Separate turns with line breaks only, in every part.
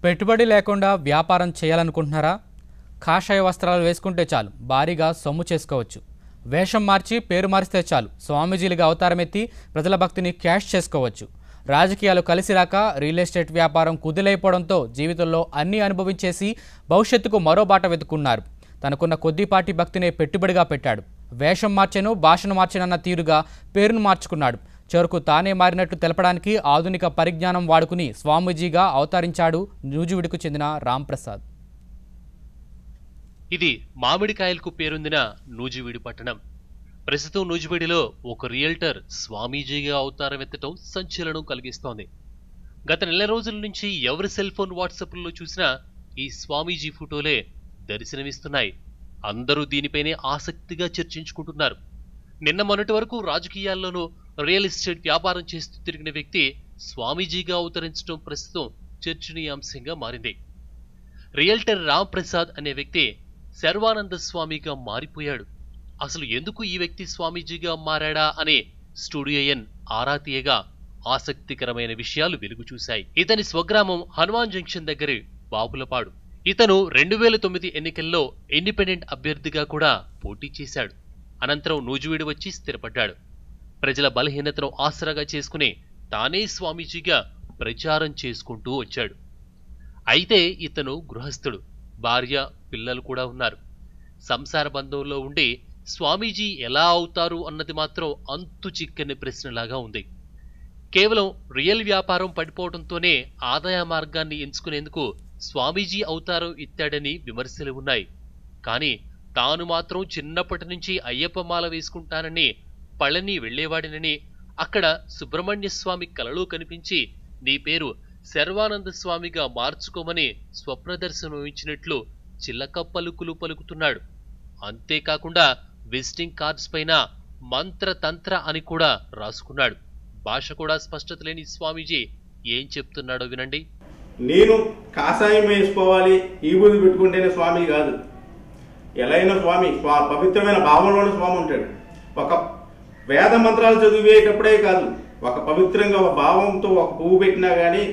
పెట్టుబడి లేకుండా వ్యాపారం చేయాలనుకుంటున్నారా? కాషాయ వస్త్రాలు వేసుకుంటే చాలు భారీగా సొమ్ము చేసుకోవచ్చు. వేషం మార్చి పేరు మారిస్తే చాలు స్వామీజీలుగా అవతారమెత్తి ప్రజల భక్తిని క్యాష్ చేసుకోవచ్చు. రాజకీయాలు కలిసి రాక రియల్ ఎస్టేట్ వ్యాపారం కుదిలైపోవడంతో జీవితంలో అన్నీ అనుభవించేసి భవిష్యత్తుకు మరో బాట వెతుకున్నారు. తనకున్న కొద్దిపాటి భక్తినే పెట్టుబడిగా పెట్టాడు. వేషం మార్చెను, భాషను మార్చెనన్న తీరుగా పేరును మార్చుకున్నాడు. చివరకు తానే మారినట్టు తెలపడానికి ఆధునిక పరిజ్ఞానం వాడుకుని స్వామీజీగా అవతరించాడు నూజివీడుకు చెందిన రాంప్రసాద్.
ఇది మామిడికాయలకు పేరొందిన నూజివీడు పట్టణం. ప్రస్తుతం నూజివీడులో ఒక రియల్టర్ స్వామీజీగా అవతారమెత్తడం సంచలనం కలిగిస్తోంది. గత నెల రోజుల నుంచి ఎవరి సెల్ ఫోన్ వాట్సాప్లో చూసినా ఈ స్వామీజీ ఫోటోలే దర్శనమిస్తున్నాయి. అందరూ దీనిపైనే ఆసక్తిగా చర్చించుకుంటున్నారు. నిన్న మొన్నటి వరకు రాజకీయాల్లోనూ రియల్ ఎస్టేట్ వ్యాపారం చేస్తూ తిరిగిన వ్యక్తి స్వామీజీగా అవతరించడం ప్రస్తుతం చర్చనీయాంశంగా మారింది. రియల్టర్ రామ్ ప్రసాద్ అనే వ్యక్తి శర్వానంద స్వామిగా మారిపోయాడు. అసలు ఎందుకు ఈ వ్యక్తి స్వామీజీగా మారాడా అనే స్టూడియో ఎన్ ఆరా తీయగా ఆసక్తికరమైన విషయాలు వెలుగు చూశాయి. ఇతని స్వగ్రామం హనుమాన్ జంక్షన్ దగ్గరి బాపులపాడు. ఇతను 2009 ఎన్నికల్లో ఇండిపెండెంట్ అభ్యర్థిగా కూడా పోటీ చేశాడు. అనంతరం నూజివీడు వచ్చి స్థిరపడ్డాడు. ప్రజల బలహీనతను ఆసరాగా చేసుకుని తానే స్వామీజీగా ప్రచారం చేసుకుంటూ వచ్చాడు. అయితే ఇతను గృహస్థుడు, భార్య, పిల్లలు కూడా ఉన్నారు. సంసార బంధంలో ఉండి స్వామీజీ ఎలా అవుతారు అన్నది మాత్రం అంతు చిక్కని ప్రశ్నలాగా ఉంది. కేవలం రియల్ వ్యాపారం పడిపోవడంతోనే ఆదాయ మార్గాన్ని ఎంచుకునేందుకు స్వామీజీ అవతారం ఎత్తాడని విమర్శలు ఉన్నాయి. కానీ తాను మాత్రం చిన్నప్పటి నుంచి అయ్యప్ప మాల వేసుకుంటానని పళని వెళ్లేవాడినని, అక్కడ సుబ్రహ్మణ్య స్వామి కలలో కనిపించి నీ పేరు శర్వానంద స్వామిగా మార్చుకోమని స్వప్నదర్శనం ఇచ్చినట్లు చిల్లక పలుకులు పలుకుతున్నాడు. అంతేకాకుండా విజిటింగ్ కార్డ్స్ పైన మంత్రతంత్ర అని కూడా రాసుకున్నాడు. భాష కూడా స్పష్టత లేని స్వామీజీ ఏం చెప్తున్నాడో వినండి.
నేను కాషాయం వేసుకోవాలి, ఈ బుద్ధి పెట్టుకుంటేనే స్వామి కాదు. ఎలా అయినా స్వామి పవిత్రమైన భావంలోనే స్వామి ఉంటాడు. ఒక వేద మంత్రాలు చదివేటప్పుడే కాదు, ఒక పవిత్రంగా ఒక భావంతో ఒక పువ్వు పెట్టినా కానీ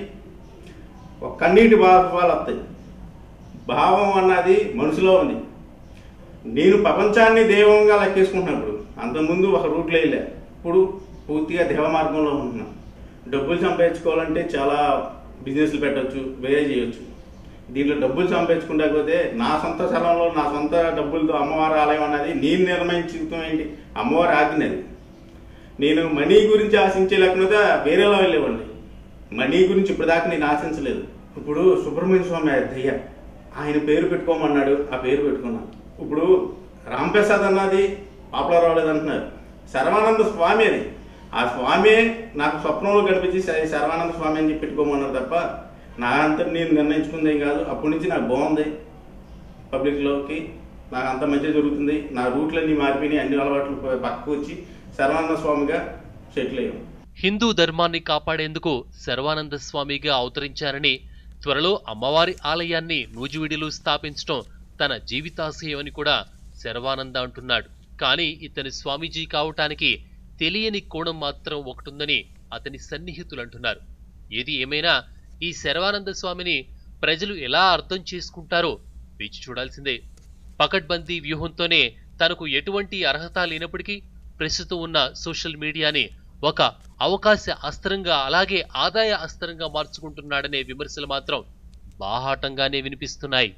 ఒక కన్నీటి భావాలు వస్తాయి. భావం అన్నది మనసులో ఉంది. నేను ప్రపంచాన్ని దైవంగా లెక్కేసుకుంటున్నప్పుడు అంతకుముందు ఒక రూట్లో వెళ్ళా, ఇప్పుడు పూర్తిగా దేవ మార్గంలో ఉంటున్నాను. డబ్బులు సంపాదించుకోవాలంటే చాలా బిజినెస్లు పెట్టవచ్చు, వేరే చేయొచ్చు. దీంట్లో డబ్బులు సంపాదించుకుంటకపోతే నా సొంత స్థలంలో నా సొంత డబ్బులతో అమ్మవారి ఆలయం అన్నది నేను నిర్ణయించుకోవడం ఏంటి, అమ్మవారి ఆజ్ఞది. నేను మనీ గురించి ఆశించే లేకుండా వేరేలో వెళ్ళేవాడిని. మనీ గురించి ఇప్పటిదాకా నేను ఆశించలేదు. ఇప్పుడు సుబ్రహ్మణ్య స్వామి దయ్య, ఆయన పేరు పెట్టుకోమన్నాడు, ఆ పేరు పెట్టుకున్నాను. ఇప్పుడు రాంప్రసాద్ అన్నది పాపులర్ అవ్వలేదు అంటున్నారు. శర్వానంద స్వామి అది, ఆ స్వామి నాకు స్వప్నంలో కనిపించి శర్వానంద స్వామి అని చెప్పి పెట్టుకోమన్నారు తప్ప నా అంతా నేను నిర్ణయించుకుందేం కాదు. అప్పటి నుంచి నాకు బాగుంది, పబ్లిక్లోకి నాకు అంత మంచిగా జరుగుతుంది. నా రూట్లన్నీ మారిపోయినాయి, అన్ని అలవాట్లు పక్కకు వచ్చి శర్వానంద స్వామిగా సెటిల్ అయ్యాం.
హిందూ ధర్మాన్ని కాపాడేందుకు శర్వానంద స్వామిగా అవతరించారని, త్వరలో అమ్మవారి ఆలయాన్ని నూజివీడులో స్థాపించడం తన జీవితాశయమని కూడా శర్వానంద అంటున్నాడు. కానీ ఇతని స్వామీజీ కావటానికి తెలియని కోణం మాత్రం ఒకటుందని అతని సన్నిహితులు అంటున్నారు. ఏది ఏమైనా ఈ శర్వానంద స్వామిని ప్రజలు ఎలా అర్థం చేసుకుంటారో వేచి చూడాల్సిందే. పకడ్బందీ వ్యూహంతోనే తనకు ఎటువంటి అర్హత లేనప్పటికీ ప్రస్తుతం ఉన్న సోషల్ మీడియాని ఒక అవకాశ అస్త్రంగా, అలాగే ఆదాయ అస్త్రంగా మార్చుకుంటున్నాడనే విమర్శలు మాత్రం బాహాటంగానే వినిపిస్తున్నాయి.